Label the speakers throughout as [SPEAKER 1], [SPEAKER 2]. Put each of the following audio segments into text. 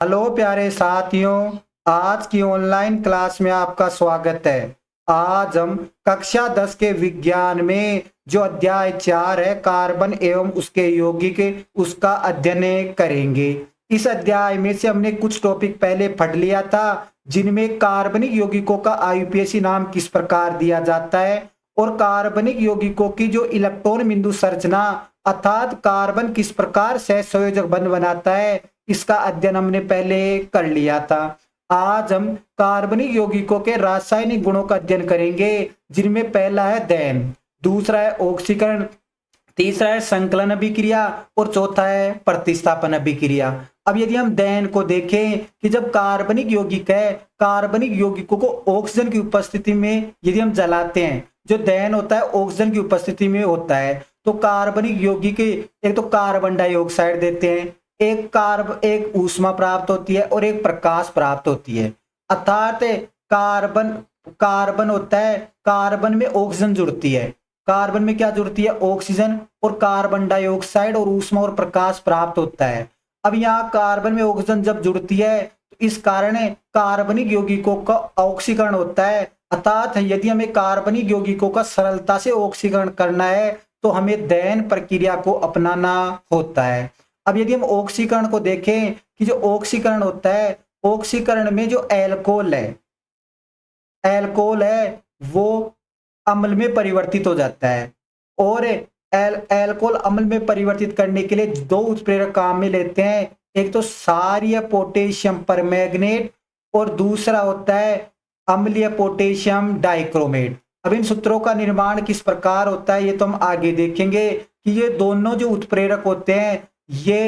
[SPEAKER 1] Hello प्यारे साथियों, आज की ऑनलाइन क्लास में आपका स्वागत है। आज हम कक्षा 10 के विज्ञान में जो अध्याय 4 है कार्बन एवं उसके यौगिक उसका अध्ययन करेंगे। इस अध्याय में से हमने कुछ टॉपिक पहले पढ़ लिया था, जिनमें कार्बनिक यौगिकों का आईयूपीएसी नाम किस प्रकार दिया जाता है और कार्बनिक यौगिकों की जो इलेक्ट्रॉन बिंदु संरचना अर्थात कार्बन किस प्रकार सहसंयोजक बंध बनाता है, इसका अध्ययन हमने पहले कर लिया था। आज हम कार्बनिक यौगिकों के रासायनिक गुणों का अध्ययन करेंगे, जिनमें पहला है दहन, दूसरा है ऑक्सीकरण, तीसरा है संकलन अभिक्रिया और चौथा है प्रतिस्थापन अभिक्रिया। अब यदि हम दहन को देखें कि जब कार्बनिक यौगिक है, कार्बनिक यौगिकों को ऑक्सीजन की उपस्थिति में यदि हम जलाते हैं, जो दहन होता है ऑक्सीजन की उपस्थिति में होता है, तो कार्बनिक यौगिक एक तो कार्बन डाइऑक्साइड देते हैं, एक ऊष्मा प्राप्त होती है और एक प्रकाश प्राप्त होती है। अर्थात कार्बन कार्बन होता है, कार्बन में ऑक्सीजन जुड़ती है, कार्बन में क्या जुड़ती है, ऑक्सीजन, और कार्बन डाइऑक्साइड और ऊष्मा और प्रकाश प्राप्त होता है। अब यहाँ कार्बन में ऑक्सीजन जब जुड़ती है तो इस कारण कार्बनिक यौगिकों का ऑक्सीकरण होता है। अर्थात यदि हमें कार्बनिक यौगिकों का सरलता से ऑक्सीकरण करना है तो हमें दहन प्रक्रिया को अपनाना होता है। अब यदि हम ऑक्सीकरण को देखें कि जो ऑक्सीकरण होता है, ऑक्सीकरण में जो एल्कोहल है वो अम्ल में परिवर्तित हो जाता है, और एल्कोहल अम्ल में परिवर्तित करने के लिए दो उत्प्रेरक काम में लेते हैं, एक तो क्षारीय पोटेशियम परमैंगनेट और दूसरा होता है अम्लीय पोटेशियम डाइक्रोमेट। अब इन सूत्रों का निर्माण किस प्रकार होता है ये तो हम आगे देखेंगे कि ये दोनों जो उत्प्रेरक होते हैं ये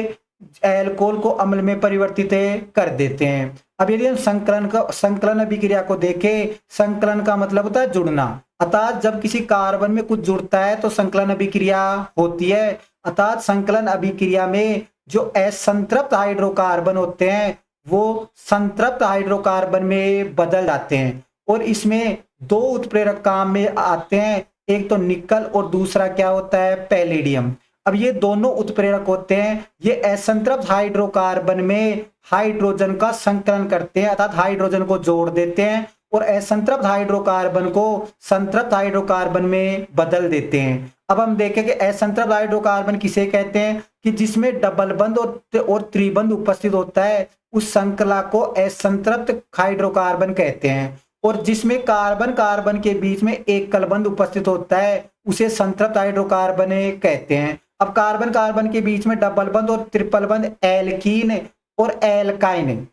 [SPEAKER 1] एल्कोहल को अम्ल में परिवर्तित कर देते हैं। अब यदि हम संकलन अभिक्रिया को देखें, संकलन का मतलब होता है जुड़ना, अर्थात जब किसी कार्बन में कुछ जुड़ता है तो संकलन अभिक्रिया होती है। अर्थात संकलन अभिक्रिया में जो असंतृप्त हाइड्रोकार्बन होते हैं वो संतृप्त हाइड्रोकार्बन में बदल जाते हैं, और इसमें दो उत्प्रेरक काम में आते हैं, एक तो निकल और दूसरा क्या होता है, पैलेडियम। अब ये दोनों उत्प्रेरक होते हैं, ये असंतृप्त हाइड्रोकार्बन में हाइड्रोजन का संकलन करते हैं, अर्थात हाइड्रोजन को जोड़ देते हैं और असंतृप्त हाइड्रोकार्बन को संतृप्त हाइड्रोकार्बन में बदल देते हैं। अब हम देखें कि असंतृप्त हाइड्रोकार्बन किसे कहते हैं कि जिसमें डबल बंध और त्रिबंध उपस्थित होता है, उस श्रृंखला को असंतृप्त हाइड्रोकार्बन कहते हैं, और जिसमें कार्बन कार्बन के बीच में एक कलबंध उपस्थित होता है उसे संतृप्त हाइड्रोकार्बन कहते हैं। अब कार्बन कार्बन के बीच में डबल बंध और ट्रिपल बंध एल्कीन और एल्काइन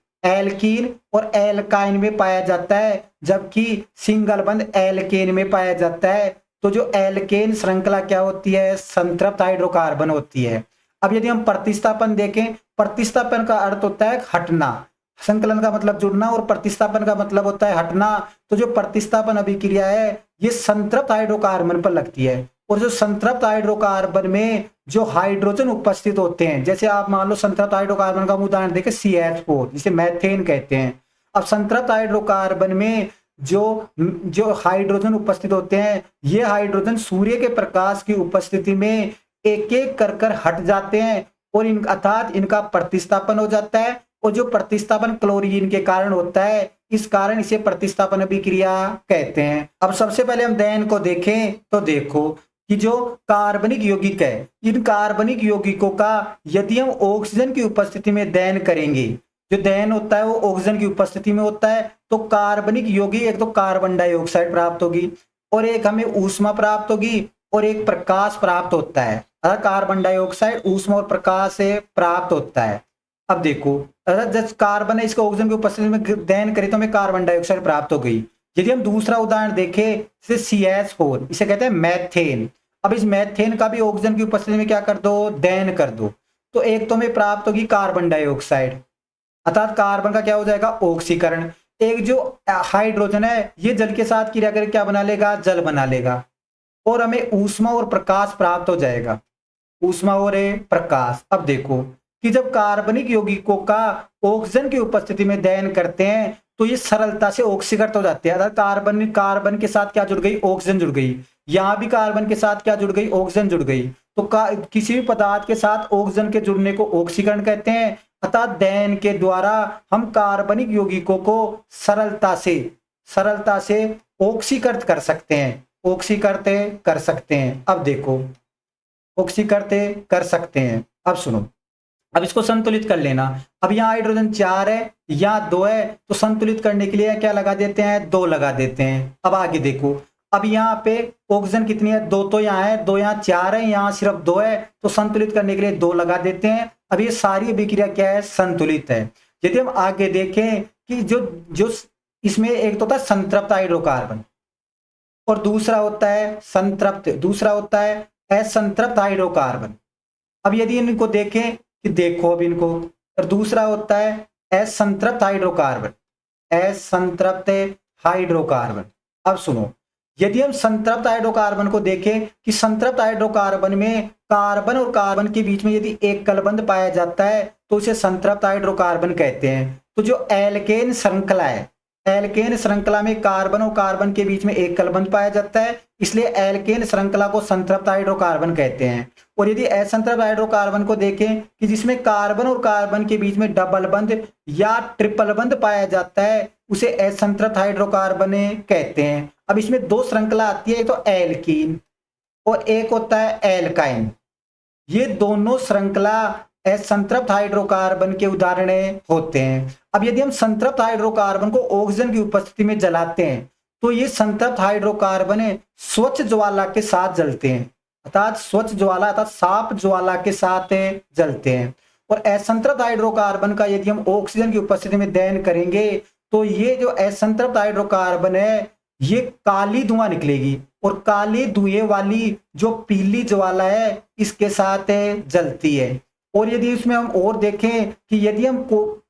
[SPEAKER 1] में पाया जाता है, जबकि सिंगल बंध एल्केन में पाया जाता है। तो जो एल्केन श्रृंखला क्या होती है, संतृप्त हाइड्रोकार्बन होती है। अब यदि हम प्रतिस्थापन देखें, प्रतिस्थापन का अर्थ होता है हटना, संकलन का मतलब जुड़ना और प्रतिस्थापन का मतलब होता है हटना। तो जो प्रतिस्थापन अभिक्रिया है ये संतृप्त हाइड्रोकार्बन पर लगती है, और जो संतृप्त हाइड्रोकार्बन में जो हाइड्रोजन उपस्थित होते हैं, जैसे आप मान लो संतृप्त हाइड्रोकार्बन का उदाहरण देखें CH4 जिसे मैथेन कहते हैं। अब संतृप्त हाइड्रोकार्बन में जो जो हाइड्रोजन उपस्थित होते हैं, ये हाइड्रोजन सूर्य के प्रकाश की उपस्थिति में एक एक कर हट जाते हैं, और अर्थात इनका प्रतिस्थापन हो जाता है, और जो प्रतिस्थापन क्लोरीन के कारण होता है, इस कारण इसे प्रतिस्थापन अभिक्रिया कहते हैं। अब सबसे पहले हम दहन को देखें तो देखो कि जो कार्बनिक यौगिक है, इन कार्बनिक यौगिकों का यदि हम ऑक्सीजन की उपस्थिति में दहन करेंगे, जो दहन होता है वो ऑक्सीजन की उपस्थिति में होता है, तो कार्बनिक यौगिक एक तो कार्बन डाइऑक्साइड प्राप्त होगी, और एक हमें ऊष्मा प्राप्त होगी, और एक प्रकाश प्राप्त होता है। कार्बन डाइऑक्साइड ऊष्मा और प्रकाश से प्राप्त होता है। अब देखो, अगर जब कार्बन है इसको ऑक्सीजन की उपस्थिति में दहन करें तो हमें कार्बन डाइऑक्साइड प्राप्त हो गई। यदि हम दूसरा उदाहरण देखें जैसे CH4, इसे कहते हैं मैथेन। अब इस मैथेन का भी ऑक्सीजन की उपस्थिति में क्या कर दो, दहन कर दो, तो एक तो हमें प्राप्त होगी कार्बन डाइऑक्साइड, अर्थात कार्बन का क्या हो जाएगा, ऑक्सीकरण। एक जो हाइड्रोजन है ये जल के साथ क्रिया करके क्या बना लेगा, जल बना लेगा, और हमें ऊष्मा और प्रकाश प्राप्त हो जाएगा, ऊष्मा और प्रकाश। अब देखो कि जब कार्बनिक यौगिकों का ऑक्सीजन की उपस्थिति में दहन करते हैं तो ये सरलता से ऑक्सीकृत हो जाते हैं, अर्थात कार्बन के साथ क्या जुड़ गई, ऑक्सीजन जुड़ गई, यहाँ भी कार्बन के साथ क्या जुड़ गई, ऑक्सीजन जुड़ गई। तो किसी भी पदार्थ के साथ ऑक्सीजन के जुड़ने को ऑक्सीकरण कहते हैं, अतः दहन के द्वारा हम कार्बनिक यौगिकों को सरलता से ऑक्सीकृत कर सकते हैं, ऑक्सीकृत कर सकते हैं। अब देखो, ऑक्सीकृत कर सकते हैं। अब सुनो, अब इसको संतुलित कर लेना। अब यहाँ हाइड्रोजन 4 है, यहाँ 2 है, तो संतुलित करने के लिए क्या लगा देते हैं, 2 लगा देते हैं। अब आगे देखो, अब यहाँ पे ऑक्सीजन कितनी है, 2 तो यहाँ है, 2 यहाँ, 4 है, यहाँ सिर्फ 2 है, तो संतुलित करने के लिए 2 लगा देते हैं। अब ये सारी अभिक्रिया क्या है, संतुलित है। यदि हम आगे देखें कि जो जो इसमें एक तो होता है संतृप्त हाइड्रोकार्बन और दूसरा होता है संतृप्त, दूसरा होता है असंतृप्त हाइड्रोकार्बन। अब यदि इनको देखें कि देखो अब इनको, और दूसरा होता है असंतृप्त हाइड्रोकार्बन, असंतृप्त हाइड्रोकार्बन। अब सुनो, यदि हम संतृप्त हाइड्रोकार्बन को देखें कि संतृप्त हाइड्रोकार्बन में कार्बन और कार्बन के बीच में यदि एक कलबंध पाया जाता है तो उसे संतृप्त हाइड्रोकार्बन कहते हैं। तो जो एल्केन श्रृंखला है, एल्केन श्रृंखला में कार्बन और कार्बन के बीच में एक कलबंध पाया जाता है, इसलिए एल्केन श्रृंखला को संतृप्त हाइड्रोकार्बन कहते हैं। और यदि असंतृप्त हाइड्रोकार्बन को देखें कि जिसमें कार्बन और कार्बन के बीच में डबल बंध या ट्रिपल बंध पाया जाता है, उसे असंतृप्त हाइड्रोकार्बन कहते हैं। अब इसमें 2 श्रृंखला आती है, एक तो एल्कीन और एक होता है एल्काइन। ये दोनों श्रृंखला असंतृप्त हाइड्रोकार्बन के उदाहरण होते हैं। अब यदि हम संतृप्त हाइड्रोकार्बन को ऑक्सीजन की उपस्थिति में जलाते हैं तो ये संतृप्त हाइड्रोकार्बन स्वच्छ ज्वाला के साथ जलते हैं, अर्थात स्वच्छ ज्वाला अर्थात साफ ज्वाला के साथ जलते हैं। और असंतृप्त हाइड्रोकार्बन का यदि हम ऑक्सीजन की उपस्थिति में दहन करेंगे तो ये जो असंतृप्त हाइड्रोकार्बन है ये काली धुआं निकलेगी और काली धुएं वाली जो पीली ज्वाला है इसके साथ जलती है। और यदि इसमें हम और देखें कि यदि हम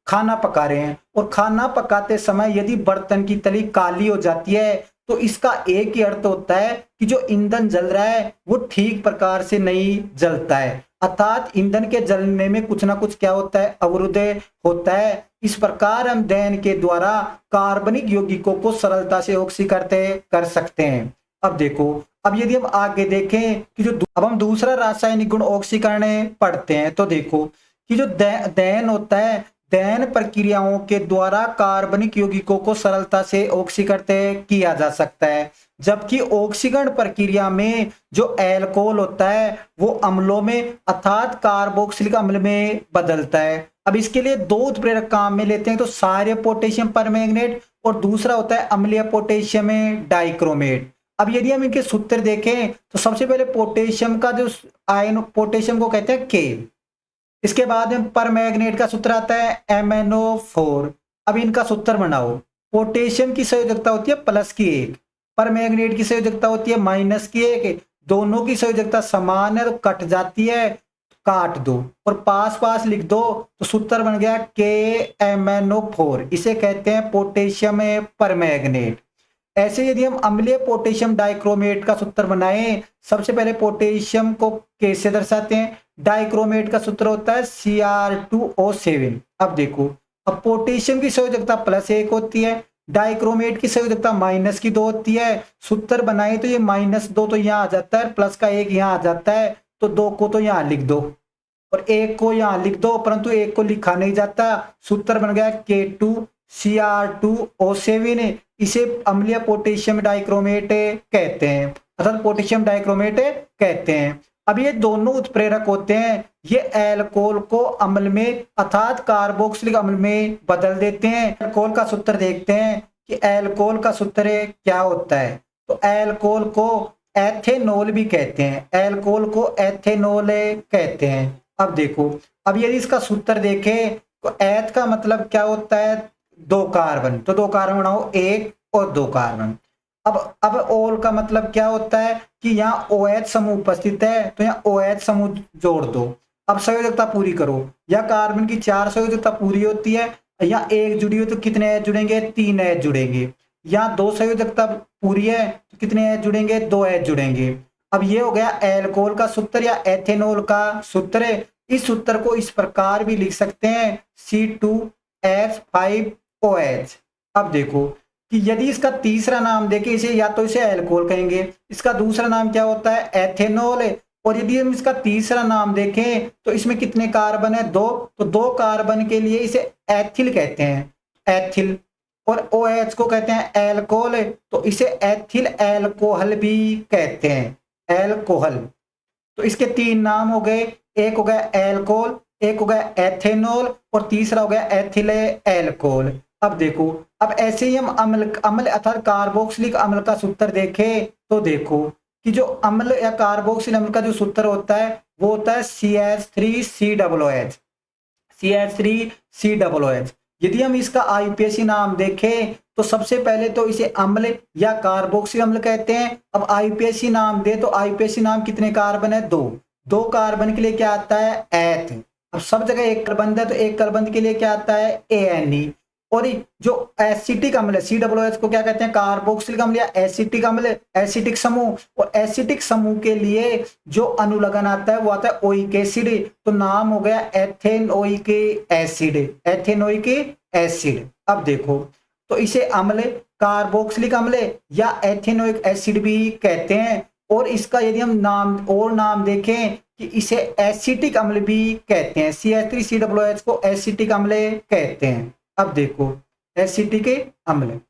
[SPEAKER 1] खाना पका रहे हैं और खाना पकाते समय यदि बर्तन की तली काली हो जाती है तो इसका एक ही अर्थ होता है कि जो ईंधन जल रहा है वो ठीक प्रकार से नहीं जलता है, अर्थात ईंधन के जलने में कुछ ना कुछ क्या होता है, अवरुद्ध होता है। इस प्रकार हम दहन के द्वारा कार्बनिक यौगिकों को सरलता से ऑक्सीकृत कर सकते हैं। अब देखो, अब यदि हम आगे देखें कि जो अब हम दूसरा रासायनिक गुण ऑक्सीकरण पढ़ते हैं तो देखो कि जो दहन होता है, दहन प्रक्रियाओं के द्वारा कार्बनिक यौगिकों को सरलता से ऑक्सीकृत किया जा सकता है, जबकि ऑक्सीकरण प्रक्रिया में जो अल्कोहल होता है वो अम्लों में अर्थात कार्बोक्सिलिक अम्ल में बदलता है। अब इसके लिए 2 उत्प्रेरक काम में लेते हैं, तो क्षारीय पोटेशियम परमैंगनेट और दूसरा होता है अम्लीय पोटेशियम डाइक्रोमेट। अब यदि हम इनके सूत्र देखें तो सबसे पहले पोटेशियम का जो आयन, पोटेशियम को कहते हैं के, इसके बाद में परमैंगनेट का सूत्र आता है MnO4। अब इनका सूत्र बनाओ, पोटेशियम की संयोजकता होती है +1, परमैंगनेट की संयोजकता होती है -1, दोनों की संयोजकता समान है तो कट जाती है, काट दो और पास पास लिख दो तो सूत्र बन गया KMnO4, इसे कहते हैं पोटेशियम परमैंगनेट। ऐसे यदि हम अम्लीय पोटेशियम डाइक्रोमेट का सूत्र बनाएं, सबसे पहले पोटेशियम को K से दर्शाते हैं, डाइक्रोमेट का सूत्र होता है Cr2O7। अब देखो, अब पोटेशियम की संयोजकता +1 होती है, डाइक्रोमेट की संयोजकता -2 होती है। सूत्र बनाए तो ये -2 तो यहाँ आ जाता है, प्लस का 1 यहाँ आ जाता है, तो 2 को तो यहाँ लिख दो और 1 को यहाँ लिख दो, परंतु 1 को लिखा नहीं जाता। सूत्र बन गया K2Cr2O7, इसे अम्लीय पोटेशियम डाइक्रोमेट कहते हैं, अर्थात पोटेशियम डाइक्रोमेट कहते हैं। अब ये दोनों उत्प्रेरक होते हैं, ये अल्कोहल को अम्ल में अर्थात कार्बोक्सिलिक अम्ल में बदल देते हैं। अल्कोहल का सूत्र देखते हैं कि अल्कोहल का सूत्र क्या होता है, तो अल्कोहल को एथेनॉल भी कहते हैं, अल्कोहल को एथेनॉल कहते हैं। अब देखो, अब यदि इसका सूत्र देखें तो एथ का मतलब क्या होता है, 2 कार्बन, तो 2 कार्बन बनाओ, 1 और 2 कार्बन। अब ओल का मतलब क्या होता है कि यहाँ OH समूह उपस्थित है तो यहाँ OH समूह जोड़ दो। अब संयोजकता पूरी करो, या कार्बन की 4 संयोजकता पूरी होती है, यहाँ 1 जुड़ी हो तो कितने H जुड़ेंगे, 3 H जुड़ेंगे। यहाँ 2 संयोजकता पूरी है तो कितने H जुड़ेंगे, 2 H जुड़ेंगे। अब ये हो गया अल्कोहल का सूत्र या एथेनॉल का सूत्र। इस सूत्र को इस प्रकार भी लिख सकते हैं C2H5OH। अब देखो कि यदि इसका तीसरा नाम देखें, इसे या तो इसे अल्कोहल कहेंगे, इसका दूसरा नाम क्या होता है, एथेनॉल, और यदि हम इसका तीसरा नाम देखें तो इसमें कितने कार्बन है? दो। तो दो कार्बन के लिए इसे एथिल कहते हैं, एथिल। और OH को कहते हैं एल्कोहल, तो इसे एथिल एल्कोहल भी कहते हैं, एल्कोहल। तो इसके तीन नाम हो गए, एक हो गया एल्कोहल, एक हो गया एथेनॉल और तीसरा हो गया एथिल एल्कोहल। अब देखो, अब ऐसे ही हम अम्ल अम्ल अर्थात कार्बोक्सिलिक अम्ल का सूत्र देखें तो देखो कि जो अम्ल या कार्बोक्सिल अम्ल का जो सूत्र होता है वो होता है CH3COOH, CH3COOH। यदि हम इसका आईपीएसी नाम देखें तो सबसे पहले तो इसे अम्ल या कार्बोक्सिल अम्ल कहते हैं। अब आईपीएसी नाम दे तो आईपीएसी नाम कितने कार्बन है? दो। दो कार्बन के लिए क्या आता है? एथ। अब सब जगह एक कार्बन है तो एक कार्बन के लिए क्या आता है? ANE। और जो एसिटिक अम्ल है COOH को क्या कहते हैं? कार्बोक्सिलिक अम्ल या एसिटिक अम्ल, एसिटिक समूह। और एसिटिक समूह के लिए जो अनुलग्न आता है वो आता है ओइक एसिड, तो नाम हो गया एथेनोइक एसिड, एथेनोइक एसिड। अब देखो, तो इसे अम्ल, कार्बोक्सिलिक अम्ल या एथेनोइक एसिड भी कहते हैं। और इसका यदि हम नाम देखें कि इसे एसिटिक अम्ल भी कहते हैं, CH3COOH को एसिटिक अम्ल कहते हैं। अब देखो, एसिटिक अम्ल।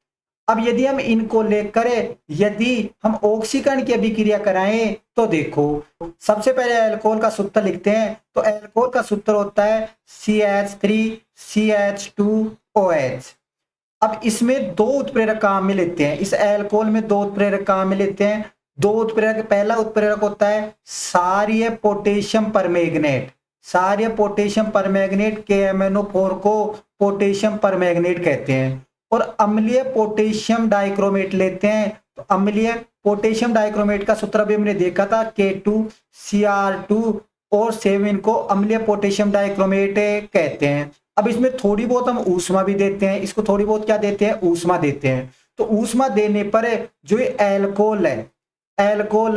[SPEAKER 1] अब यदि हम इनको लेकर यदि हम ऑक्सीकरण की अभिक्रिया कराएं तो देखो, सबसे पहले अल्कोहल का सूत्र लिखते हैं। तो अल्कोहल का सूत्र होता है CH3CH2OH। अब इसमें दो उत्प्रेरक काम में लेते हैं, इस अल्कोहल में दो उत्प्रेरक काम में लेते हैं। दो उत्प्रेरक, पहला उत्प्रेरक होता है क्षारीय पोटेशियम परमैंगनेट, क्षारीय पोटेशियम परमैंगनेट KMnO4 को पोटेशियम परमैंगनेट कहते हैं। और अम्लीय पोटेशियम डाइक्रोमेट लेते हैं, तो अम्लीय पोटेशियम डाइक्रोमेट का सूत्र भी हमने देखा था K2Cr2 और 7 को अम्लीय पोटेशियम डाइक्रोमेट कहते हैं। अब इसमें थोड़ी बहुत हम ऊष्मा भी देते हैं, इसको थोड़ी बहुत क्या देते हैं? ऊष्मा देते हैं। तो ऊष्मा देने पर जो ये एल्कोहल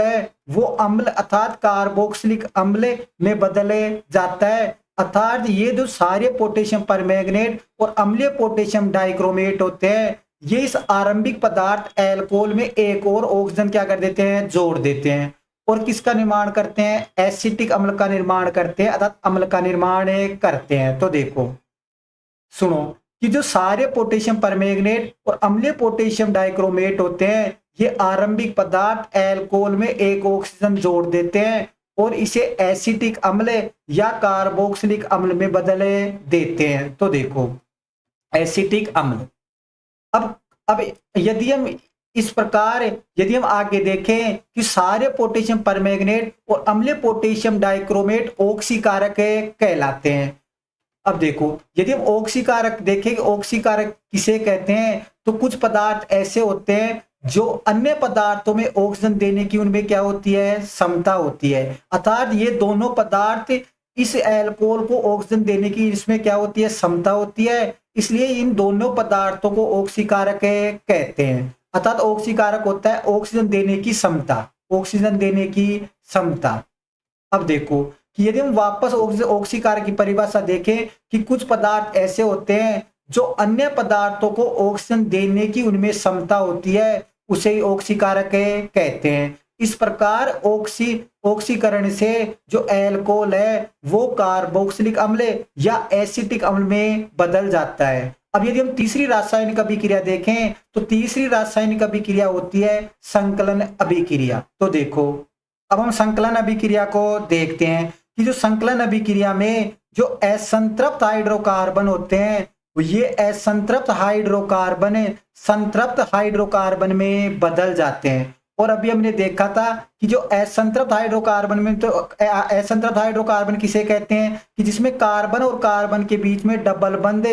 [SPEAKER 1] है वो अम्ल अर्थात कार्बोक्सिलिक अम्ल में बदले जाता है। अर्थात ये जो सारे पोटेशियम परमैंगनेट और अम्लीय पोटेशियम डाइक्रोमेट होते हैं, ये इस आरंभिक पदार्थ एल्कोहल में एक और ऑक्सीजन क्या कर देते हैं? जोड़ देते हैं। और किसका निर्माण करते हैं? एसिटिक अम्ल का निर्माण करते हैं, अर्थात अम्ल का निर्माण करते हैं। तो देखो, सुनो कि जो सारे पोटेशियम परमैंगनेट और अम्लीय पोटेशियम डाइक्रोमेट होते हैं, ये आरंभिक पदार्थ एल्कोहल में एक ऑक्सीजन जोड़ देते हैं और इसे एसिटिक अम्ल या कार्बोक्सिलिक अम्ल में बदले देते हैं। तो देखो, एसिटिक अम्ल। अब यदि हम इस प्रकार यदि हम आगे देखें कि सारे पोटेशियम परमैंगनेट और अम्लीय पोटेशियम डाइक्रोमेट ऑक्सीकारक कहलाते हैं। अब देखो, यदि हम ऑक्सीकारक देखें, ऑक्सीकारक किसे कहते हैं? तो कुछ पदार्थ ऐसे होते हैं जो अन्य पदार्थों में ऑक्सीजन देने की उनमें क्या होती है? क्षमता होती है। अर्थात ये दोनों पदार्थ इस एल्कोहल को ऑक्सीजन देने की इसमें क्या होती है? क्षमता होती है। इसलिए इन दोनों पदार्थों को ऑक्सीकारक कहते हैं। अर्थात ऑक्सीकारक होता है ऑक्सीजन देने की क्षमता, ऑक्सीजन देने की क्षमता। अब देखो कि यदि हम वापस ऑक्सीकारक की परिभाषा देखें कि कुछ पदार्थ ऐसे होते हैं जो अन्य पदार्थों को ऑक्सीजन देने की उनमें क्षमता होती है, उसे ही ऑक्सीकारक कहते हैं। इस प्रकार ऑक्सीकरण से जो एल्कोहल है वो कार्बोक्सिलिक अम्ल या एसिटिक अम्ल में बदल जाता है। अब यदि हम तीसरी रासायनिक अभिक्रिया देखें तो तीसरी रासायनिक अभिक्रिया होती है संकलन अभिक्रिया। तो देखो, अब हम संकलन अभिक्रिया को देखते हैं कि जो संकलन अभिक्रिया में जो असंतृप्त हाइड्रोकार्बन होते हैं, ये असंतृप्त हाइड्रोकार्बन संतृप्त हाइड्रोकार्बन में बदल जाते हैं। और अभी हमने देखा था कि जो असंतृप्त हाइड्रोकार्बन में, तो असंतृप्त हाइड्रोकार्बन किसे कहते हैं? कि जिसमें कार्बन और कार्बन के बीच में डबल बंध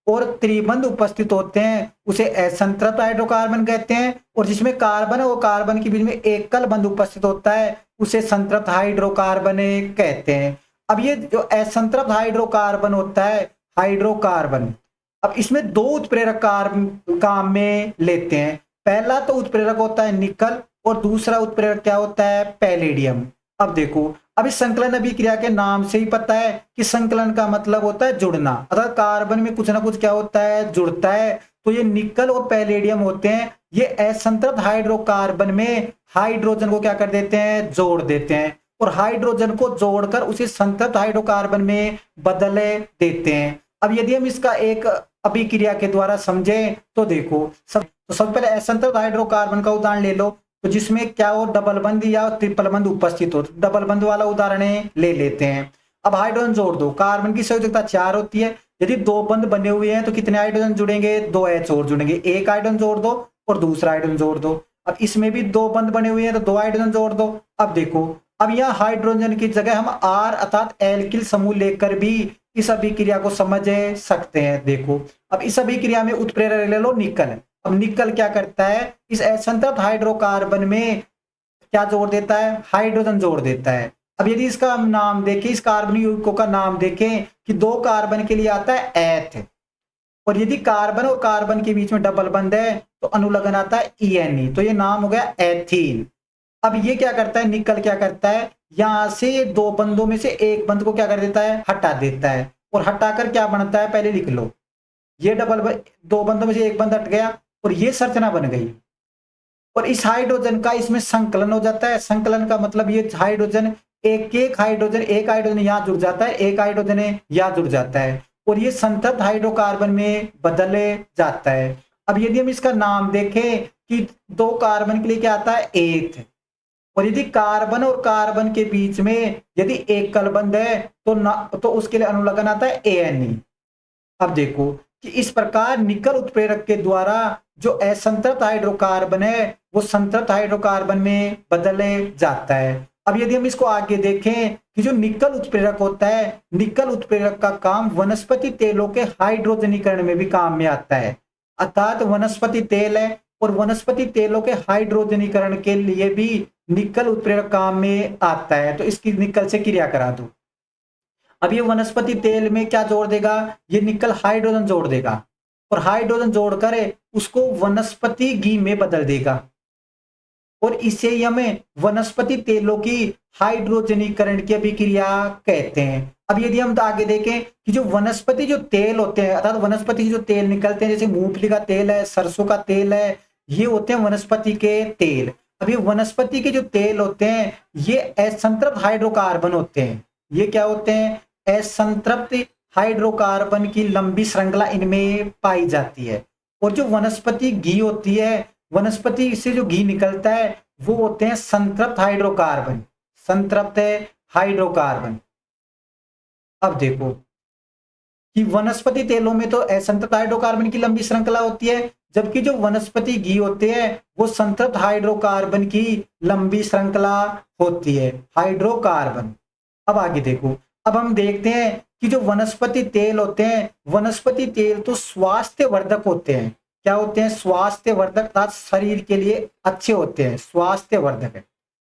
[SPEAKER 1] और त्रिबंध उपस्थित होते हैं, उसे असंतृप्त हाइड्रोकार्बन कहते हैं। और जिसमें कार्बन और कार्बन के बीच में एकल बंध उपस्थित होता है, उसे संतृप्त हाइड्रोकार्बन कहते हैं। अब ये जो असंतृप्त हाइड्रोकार्बन होता है, हाइड्रोकार्बन, अब इसमें दो उत्प्रेरक काम में लेते हैं। पहला तो उत्प्रेरक होता है निकल और दूसरा उत्प्रेरक क्या होता है? पैलेडियम। अब देखो, अब इस संकलन अभिक्रिया के नाम से ही पता है कि संकलन का मतलब होता है जुड़ना, अर्थात कार्बन में कुछ ना कुछ क्या होता है? जुड़ता है। तो ये निकल और पैलेडियम होते हैं, ये असंतृप्त हाइड्रोकार्बन में हाइड्रोजन को क्या कर देते हैं? जोड़ देते हैं। और हाइड्रोजन को जोड़कर उसे संतृप्त हाइड्रोकार्बन में बदल देते हैं। अब यदि हम इसका एक अभिक्रिया के द्वारा समझें तो देखो, सबसे पहले असंतृप्त हाइड्रोकार्बन का उदाहरण ले लो, तो जिसमें क्या हो, डबल बंध या ट्रिपल बंध उपस्थित हो। डबल बंध वाला उदाहरण ले लेते हैं। अब हाइड्रोजन जोड़ दो, कार्बन की संयोजकता 4 होती है। यदि 2 बंध बने हुए हैं तो कितने हाइड्रोजन जुड़ेंगे, 2 H और जुड़ेंगे। एक हाइड्रोजन जोड़ दो और दूसरा हाइड्रोजन जोड़ दो। अब इसमें भी 2 बंध बने हुए हैं तो 2 हाइड्रोजन जोड़ दो। अब देखो, अब यहाँ हाइड्रोजन की जगह हम R अर्थात एल्किल समूह लेकर भी इस अभिक्रिया को समझ सकते हैं। देखो, अब इस अभिक्रिया में उत्प्रेरक ले लो निकल। अब निकल क्या करता है, इस असंतृप्त हाइड्रोकार्बन में क्या जोड़ देता है, हाइड्रोजन जोड़ देता है। अब यदि इसका हम नाम देखें, इस कार्बन यौगिकों का नाम देखें कि 2 कार्बन के लिए आता है एथ, और यदि कार्बन और कार्बन के बीच में डबल बंध है तो अनुलग्न आता है ENE, तो ये नाम हो गया एथीन। अब ये क्या करता है, निकल क्या करता है, यहां से 2 बंधों में से एक बंध को क्या कर देता है, हटा देता है, और हटाकर क्या बनता है, पहले लिख लो। ये 2 बंधों में से एक बंध हट गया और ये संरचना बन गई, और इस हाइड्रोजन का इसमें संकलन हो जाता है। संकलन का मतलब ये हाइड्रोजन एक हाइड्रोजन यहाँ जुड़ जाता है, एक हाइड्रोजन यहाँ जुड़ जाता है, और ये संतृप्त हाइड्रोकार्बन में बदले जाता है। अब यदि हम इसका नाम देखें कि 2 कार्बन के लिए क्या आता है, एथ, और यदि कार्बन और कार्बन के बीच में यदि एकल बंध है तो उसके लिए अनुलग्न आता है ANE। अब देखो कि इस प्रकार निकल उत्प्रेरक के द्वारा जो असंतृप्त हाइड्रोकार्बन है वो संतृप्त हाइड्रोकार्बन में बदले जाता है। अब यदि हम इसको आगे देखें कि जो निकल उत्प्रेरक होता है, निकल उत्प्रेरक का काम वनस्पति तेलों के हाइड्रोजनीकरण में भी काम में आता है। अर्थात वनस्पति तेल है और वनस्पति तेलों के हाइड्रोजनीकरण के लिए भी निकल उत्प्रेरक काम में आता है। तो इसकी निकल से क्रिया करा दो। अब ये वनस्पति तेल में क्या जोड़ देगा, ये निकल हाइड्रोजन जोड़ देगा, और हाइड्रोजन जोड़कर उसको वनस्पति घी में बदल देगा, और इसे ही हमें वनस्पति तेलों की हाइड्रोजनीकरण की अभिक्रिया कहते हैं। अब यदि हम आगे देखें कि जो वनस्पति जो तेल होते हैं, अर्थात वनस्पति जो तेल निकलते हैं, जैसे मूंगफली का तेल है, सरसों का तेल है, ये होते हैं वनस्पति के तेल। अब ये वनस्पति के जो तेल होते हैं ये असंतृप्त हाइड्रोकार्बन होते हैं। ये क्या होते हैं, असंतृप्त हाइड्रोकार्बन की लंबी श्रृंखला इनमें पाई जाती है। और जो वनस्पति घी होती है, वनस्पति से जो घी निकलता है वो होते हैं संतृप्त हाइड्रोकार्बन, संतृप्त हाइड्रोकार्बन। अब देखो कि वनस्पति तेलों में तो असंतृप्त हाइड्रोकार्बन की लंबी श्रृंखला होती है, जबकि जो वनस्पति घी होते हैं वो संतृप्त हाइड्रोकार्बन की लंबी श्रृंखला होती है, हाइड्रोकार्बन। अब आगे देखो, अब हम देखते हैं कि जो वनस्पति तेल होते हैं, वनस्पति तेल तो स्वास्थ्य वर्धक होते हैं। क्या होते हैं, स्वास्थ्य वर्धक, अर्थात शरीर के लिए अच्छे होते हैं, स्वास्थ्य वर्धक है,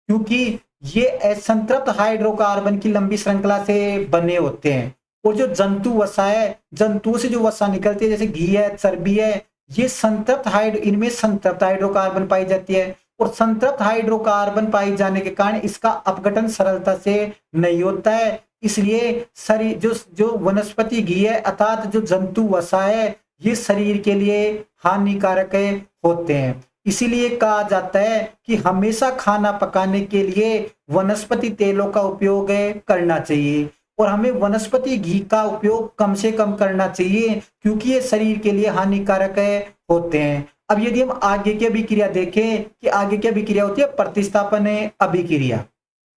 [SPEAKER 1] क्योंकि ये असंतृप्त हाइड्रोकार्बन की लंबी श्रृंखला से बने होते हैं। और जो जंतु वसा है, जंतुओं से जो वसा निकलती है, जैसे घी है, चर्बी है, ये संतृप्त इनमें संतृप्त हाइड्रोकार्बन पाई जाती है, और संतृप्त हाइड्रोकार्बन पाई जाने के कारण इसका अपघटन सरलता से नहीं होता है। इसलिए शरीर जो वनस्पति घी है, अर्थात जो जंतु वसा है, ये शरीर के लिए हानिकारक होते हैं। इसीलिए कहा जाता है कि हमेशा खाना पकाने के लिए वनस्पति तेलों का उपयोग करना चाहिए, और हमें वनस्पति घी का उपयोग कम से कम करना चाहिए, क्योंकि ये शरीर के लिए हानिकारक होते हैं। अब यदि हम आगे की अभिक्रिया देखें कि आगे की अभिक्रिया होती है प्रतिस्थापन अभिक्रिया।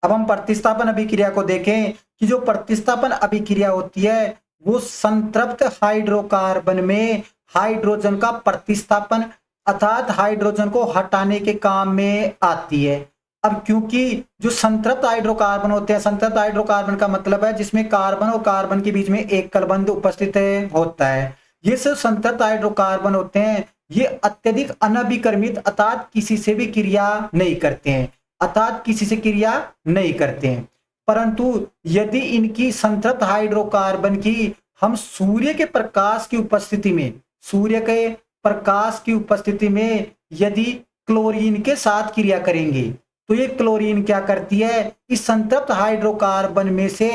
[SPEAKER 1] अब हम प्रतिस्थापन अभिक्रिया को देखें कि जो प्रतिस्थापन अभिक्रिया होती है वो संतृप्त हाइड्रोकार्बन में हाइड्रोजन का प्रतिस्थापन, अर्थात हाइड्रोजन को हटाने के काम में आती है। अब क्योंकि जो संतृप्त हाइड्रोकार्बन होते हैं, संतृप्त हाइड्रोकार्बन का मतलब है जिसमें कार्बन और कार्बन के बीच में एक कलबंध उपस्थित होता है। ये सब संतृप्त हाइड्रोकार्बन होते हैं, ये अत्यधिक अनभिक्रमित, अर्थात किसी से भी क्रिया नहीं करते हैं, अर्थात किसी से क्रिया नहीं करते हैं। परंतु यदि इनकी संतृप्त हाइड्रोकार्बन की हम सूर्य के प्रकाश की उपस्थिति में, सूर्य के प्रकाश की उपस्थिति में यदि क्लोरीन के साथ क्रिया करेंगे तो ये क्लोरीन क्या करती है, इस संतृप्त हाइड्रोकार्बन में से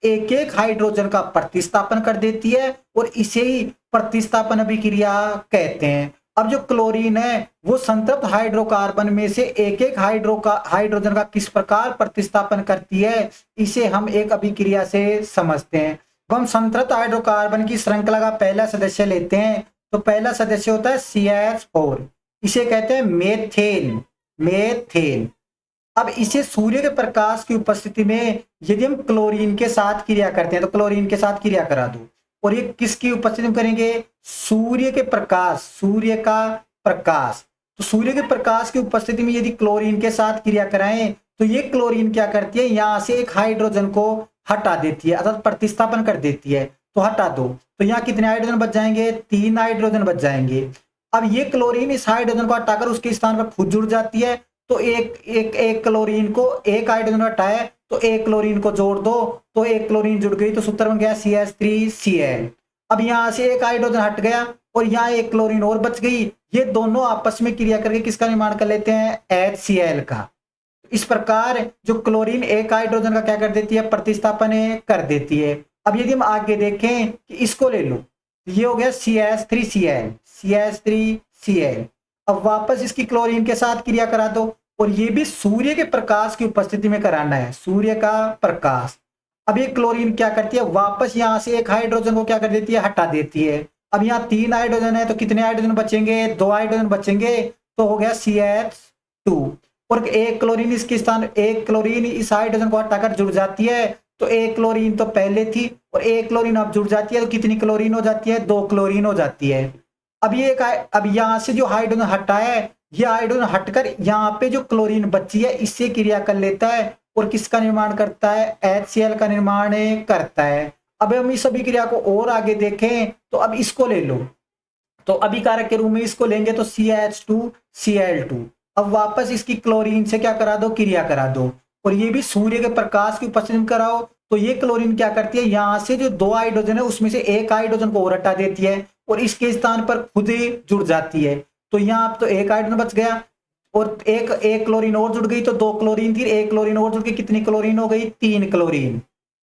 [SPEAKER 1] एक एक हाइड्रोजन का प्रतिस्थापन कर देती है, और इसे ही प्रतिस्थापन अभिक्रिया कहते हैं। अब जो क्लोरीन है वो संतृप्त हाइड्रोकार्बन में से एक एक हाइड्रोजन का किस प्रकार प्रतिस्थापन करती है, इसे हम एक अभिक्रिया से समझते हैं। तो हम संतृप्त हाइड्रोकार्बन की श्रृंखला का पहला सदस्य लेते हैं, तो पहला सदस्य होता है CH4, इसे कहते हैं मेथेन। मेथेन। अब इसे सूर्य के प्रकाश की उपस्थिति में यदि हम क्लोरीन के साथ क्रिया करते हैं, तो क्लोरीन के साथ क्रिया करा दो, और ये किसकी उपस्थिति में करेंगे, सूर्य के प्रकाश, सूर्य का प्रकाश। तो सूर्य के प्रकाश की उपस्थिति में यदि क्लोरीन के साथ क्रिया कराएं, तो ये क्लोरीन क्या करती है, यहां से एक हाइड्रोजन को हटा देती है, अर्थात प्रतिस्थापन कर देती है। तो हटा दो, तो यहाँ कितने हाइड्रोजन बच जाएंगे, 3 हाइड्रोजन बच जाएंगे। अब ये क्लोरीन इस हाइड्रोजन को हटाकर उसके स्थान पर खुद जुड़ जाती है, तो एक क्लोरीन को एक हाइड्रोजन हटाए तो एक क्लोरीन को जोड़ दो, तो एक क्लोरीन जुड़ गई, तो सूत्र बन गया CH3Cl। अब यहां से एक हाइड्रोजन हट गया और यहाँ एक क्लोरीन और बच गई, ये दोनों आपस में क्रिया करके किसका निर्माण कर लेते हैं, HCl का। इस प्रकार जो क्लोरीन एक हाइड्रोजन का क्या कर देती है, प्रतिस्थापन कर देती है। अब यदि हम आगे देखें कि इसको ले लो, ये हो गया CH3Cl, CH3Cl। अब वापस इसकी क्लोरीन के साथ क्रिया करा दो, और ये भी सूर्य के प्रकाश की उपस्थिति में कराना है, सूर्य का प्रकाश। अब ये क्लोरीन क्या करती है, वापस यहां से एक हाइड्रोजन को क्या कर देती है, हटा देती है। अब यहाँ 3 हाइड्रोजन है, तो कितने हाइड्रोजन बचेंगे, 2 हाइड्रोजन बचेंगे, तो हो गया CH2। और एक क्लोरीन इसके स्थान, एक क्लोरीन इस हाइड्रोजन को हटाकर जुड़ जाती है, तो एक क्लोरीन तो पहले थी और एक क्लोरीन अब जुड़ जाती है, तो कितनी क्लोरीन हो जाती है, 2 क्लोरीन हो जाती है। अब ये अब यहां से जो हाइड्रोजन हटा है, ये हाइड्रोजन हटकर यहाँ पे जो क्लोरीन बची है इससे क्रिया कर लेता है, और किसका निर्माण करता है, HCl का निर्माण करता है। अब हम इस अभिक्रिया को और आगे देखें, तो अब इसको ले लो, तो अभिकारक के रूप में इसको लेंगे, तो CH2Cl2। अब वापस इसकी क्लोरीन से क्या करा दो, क्रिया करा दो, और ये भी सूर्य के प्रकाश की उपस्थिति में कराओ, तो ये क्लोरीन क्या करती है, यहां से जो 2 हाइड्रोजन है उसमें से एक हाइड्रोजन को और हटा देती है, और इसके स्थान पर खुद ही जुड़ जाती है। तो यहाँ अब तो एक हाइड्रोजन बच गया, और एक क्लोरीन और जुड़ गई, तो 2 क्लोरीन थी, एक क्लोरीन और जुड़ गई, कितनी क्लोरीन हो गई, 3 क्लोरीन।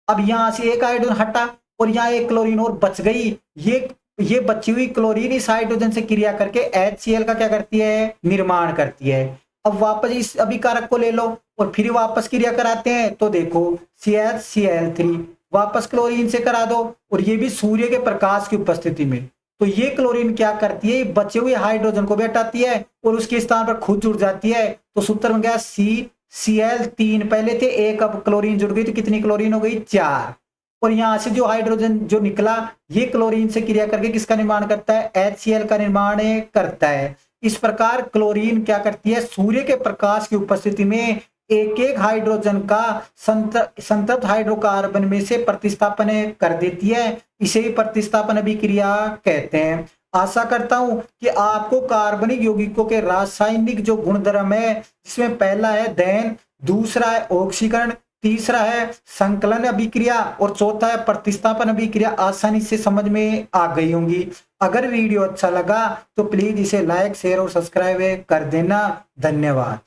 [SPEAKER 1] अब यहां से एक हाइड्रोजन हटा और यहाँ एक क्लोरीन और बच गई, ये बची हुई क्लोरीन इस हाइड्रोजन से क्रिया करके HCl का क्या करती है, निर्माण करती है। अब वापस इस अभिकारक को ले लो और फिर वापस क्रिया कराते हैं, तो देखो CHCl3 वापस क्लोरीन से करा दो, और ये भी सूर्य के प्रकाश की उपस्थिति में। तो ये क्लोरीन क्या करती है, बचे हुए हाइड्रोजन को भी हटाती है और उसके स्थान पर खुद जुड़ जाती है, तो सूत्र बन गया CCl3 पहले थे, एक अब क्लोरीन जुड़ गई, तो कितनी क्लोरीन हो गई, 4। और यहां से जो हाइड्रोजन जो निकला, ये क्लोरीन से क्रिया करके किसका निर्माण करता है, HCl का निर्माण करता है। इस प्रकार क्लोरीन क्या करती है, सूर्य के प्रकाश की उपस्थिति में एक एक हाइड्रोजन का संतृप्त हाइड्रोकार्बन में से प्रतिस्थापन कर देती है, इसे ही प्रतिस्थापन अभिक्रिया कहते हैं। आशा करता हूं कि आपको कार्बनिक यौगिकों के रासायनिक जो गुणधर्म है, जिसमें पहला है दहन, दूसरा है ऑक्सीकरण, तीसरा है संकलन अभिक्रिया और चौथा है प्रतिस्थापन अभिक्रिया, आसानी से समझ में आ गई होंगी। अगर वीडियो अच्छा लगा तो प्लीज इसे लाइक, शेयर और सब्सक्राइब कर देना। धन्यवाद।